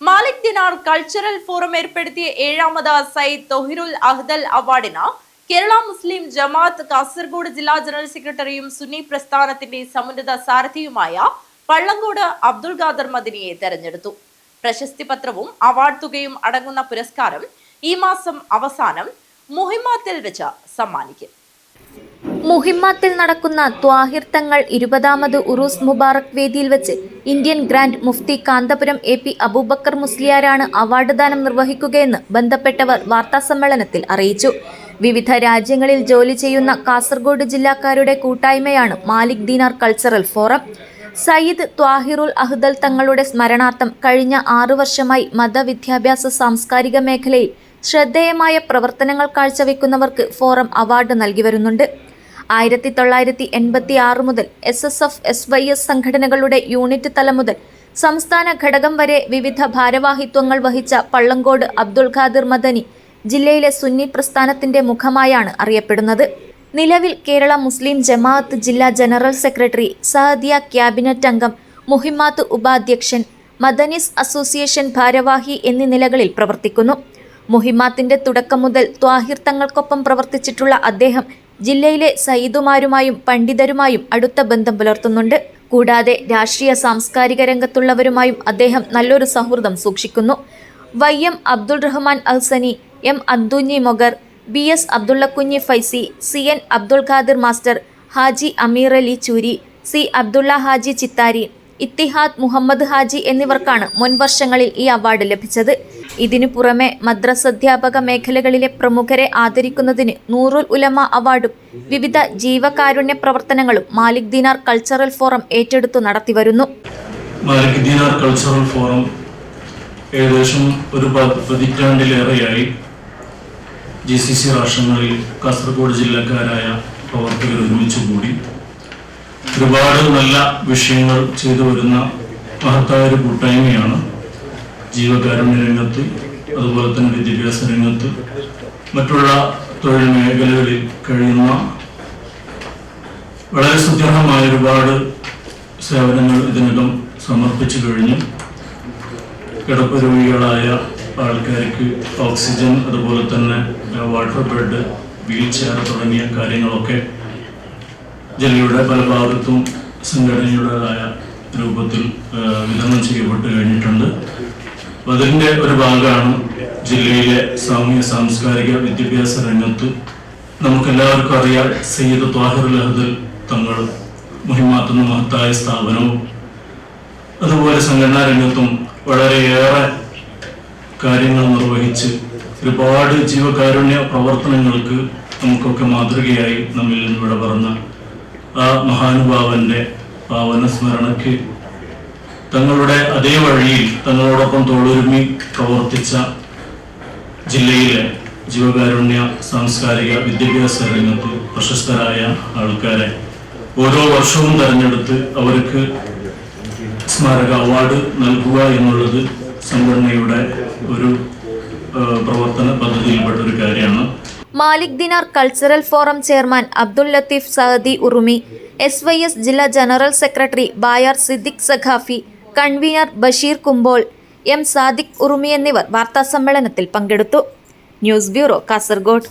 Malik Dinar cultural forum ഏർപ്പെടുത്തിയ 7ാമത് സയ്യിദ് തൊഹിറുൽ അഹ്ദൽ അവാർഡിന് കേരള മുസ്ലിം ജമാഅത്ത് കാസർഗോഡ് ജില്ലാ ജനറൽ സെക്രട്ടറിയും സുന്നി പ്രസ്ഥാനത്തിന്റെ സമുന്നത സാരഥിയുമായ പള്ളങ്കോട് അബ്ദുൽ ഖാദർ മദനിയെ തെരഞ്ഞെടുത്തു. പ്രശസ്തി പത്രവും അവാർഡ് തുകയും അടങ്ങുന്ന പുരസ്കാരം ഈ മാസം അവസാനം മുഹിമ്മാത്തിൽ വെച്ച് സമ്മാനിക്കും. മുഹിമ്മാത്തിൽ നടക്കുന്ന ത്വാഹിർ തങ്ങൾ 20ാമത് ഉറൂസ് മുബാറക് വേദിയിൽ വെച്ച് ഇന്ത്യൻ ഗ്രാൻഡ് മുഫ്തി കാന്തപുരം AP അബൂബക്കർ മുസ്ലിയാരാണ് അവാർഡ് ദാനം നിർവഹിക്കുകയെന്ന് ബന്ധപ്പെട്ടവർ വാർത്താസമ്മേളനത്തിൽ അറിയിച്ചു. വിവിധ രാജ്യങ്ങളിൽ ജോലി ചെയ്യുന്ന കാസർഗോഡ് ജില്ലക്കാരുടെ കൂട്ടായ്മയാണ് മാലിക് ദിനാർ കൾച്ചറൽ ഫോറം. സയ്യിദ് ത്വാഹിറുൽ അഹ്ദൽ തങ്ങളുടെ സ്മരണാർത്ഥം കഴിഞ്ഞ 6 വർഷമായി മതവിദ്യാഭ്യാസ സാംസ്കാരിക മേഖലയിൽ ശ്രദ്ധേയമായ പ്രവർത്തനങ്ങൾ കാഴ്ചവെക്കുന്നവർക്ക് ഫോറം അവാർഡ് നൽകി വരുന്നുണ്ട്. 1986 മുതൽ SSF, SYS സംഘടനകളുടെ യൂണിറ്റ് തലം മുതൽ സംസ്ഥാന ഘടകം വരെ വിവിധ ഭാരവാഹിത്വങ്ങൾ വഹിച്ച പള്ളങ്കോട് അബ്ദുൽ ഖാദിർ മദനി ജില്ലയിലെ സുന്നി പ്രസ്ഥാനത്തിന്റെ മുഖമായാണ് അറിയപ്പെടുന്നത്. നിലവിൽ കേരള മുസ്ലിം ജമാഅത്ത് ജില്ലാ ജനറൽ സെക്രട്ടറി, സഅദിയ ക്യാബിനറ്റ് അംഗം, മുഹിമ്മാത്ത് ഉപാധ്യക്ഷൻ, മദനിസ് അസോസിയേഷൻ ഭാരവാഹി എന്നീ നിലകളിൽ പ്രവർത്തിക്കുന്നു. മുഹിമ്മാത്തിന്റെ തുടക്കം മുതൽ ത്വാഹിർ തങ്ങൾക്കൊപ്പം പ്രവർത്തിച്ചിട്ടുള്ള അദ്ദേഹം ജില്ലയിലെ സയ്യിദുമാരുമായും പണ്ഡിതരുമായും അടുത്ത ബന്ധം പുലർത്തുന്നുണ്ട്. കൂടാതെ രാഷ്ട്രീയ സാംസ്കാരിക രംഗത്തുള്ളവരുമായും അദ്ദേഹം നല്ലൊരു സൗഹൃദം സൂക്ഷിക്കുന്നു. YM Abdul Rahman Alsani, M Abdunhi Mogar, BS Abdullakunhi Faizy, CN Abdul Khadir master, Haji Ameer Ali Choori, C Abdulla Haji Chithari, Ithihad Muhammad Haji എന്നിവർക്കാണ് മുൻവർഷങ്ങളിൽ ഈ അവാർഡ് ലഭിച്ചത്. ഇതിനു പുറമെ മദ്രസാധ്യാപക മേഖലകളിലെ പ്രമുഖരെ ആദരിക്കുന്നതിന് നൂറുൽ ഉലമ അവാർഡും വിവിധ ജീവകാരുണ്യ പ്രവർത്തനങ്ങളും മാലിക് ദിനാർ കൾച്ചറൽ ഫോറം ഏറ്റെടുത്തു നടത്തിവരുന്നു. മാലിക് ദിനാർ കൾച്ചറൽ ഫോറം ഏകദേശം ഒരു പതിറ്റാണ്ടിലേറെയായി GCC രാഷ്ട്രങ്ങളിൽ കാസർഗോഡ് ജില്ലക്കാരായ പ്രവർത്തകർ ഒരുമിച്ചുകൂടി ഒരുപാട് നല്ല വിഷയങ്ങൾ ചെയ്തു വരുന്ന മഹത്തായ ഒരു കൂട്ടായ്മയാണ്. ജീവകാരുണ്യ രംഗത്ത്, അതുപോലെ തന്നെ വിദ്യാഭ്യാസ രംഗത്ത്, മറ്റുള്ള തൊഴിൽ മേഖലകളിൽ കഴിയുന്ന വളരെ സുദൃഢമായ ഒരുപാട് സേവനങ്ങൾ ഇതിനകം സമർപ്പിച്ചു കഴിഞ്ഞു. കിടപ്പ് രോഗികളായ ആൾക്കാർക്ക് ഓക്സിജൻ, അതുപോലെ തന്നെ വാട്ടർ ബെഡ്, വീൽ ചെയർ തുടങ്ങിയ കാര്യങ്ങളൊക്കെ ജില്ലയുടെ പല ഭാഗത്തും സംഘടനയുടേതായ രൂപത്തിൽ വിതരണം ചെയ്യപ്പെട്ട് കഴിഞ്ഞിട്ടുണ്ട്. അതിൻ്റെ ഒരു ഭാഗമാണ് ജില്ലയിലെ സാമൂഹ്യ സാംസ്കാരിക വിദ്യാഭ്യാസ രംഗത്ത് നമുക്കെല്ലാവർക്കും അറിയാം സയ്യിദ് ത്വാഹിറുൽ അഹ്ദൽ തങ്ങൾ മുഹിമ്മാത്തുന്ന മഹത്തായ സ്ഥാപനവും അതുപോലെ സംഘടനാ രംഗത്തും വളരെയേറെ കാര്യങ്ങൾ നിർവഹിച്ച് ഒരുപാട് ജീവകാരുണ്യ പ്രവർത്തനങ്ങൾക്ക് നമുക്കൊക്കെ മാതൃകയായി നമ്മിൽ നിന്ന് ഇവിടെ പറഞ്ഞ ആ മഹാനുഭാവന്റെ പാവന സ്മരണയ്ക്ക് തങ്ങളുടെ അതേ വഴിയിൽ തങ്ങളോടൊപ്പം തോളുരുമി പ്രവർത്തിച്ച ജില്ലയിലെ ജീവകാരുണ്യ സാംസ്കാരിക വിദ്യാഭ്യാസ രംഗത്ത് പ്രശസ്തരായ ആൾക്കാരെ ഓരോ വർഷവും തെരഞ്ഞെടുത്ത് അവർക്ക് സ്മാരക അവാർഡ് നൽകുക എന്നുള്ളത് സംഘടനയുടെ ഒരു പ്രവർത്തന പദ്ധതിയിൽപ്പെട്ട ഒരു കാര്യമാണ്. Malik Dinar cultural forum chairman Abdul Latheef Saadi Urumi, SYS ജില്ലാ general secretary Bayar Siddique Saqafi, convener Basheer Kumbol, M Sadiq Urumi എന്നിവർ വാർത്താസമ്മേളനത്തിൽ പങ്കെടുത്തു. News bureau, Kasaragod.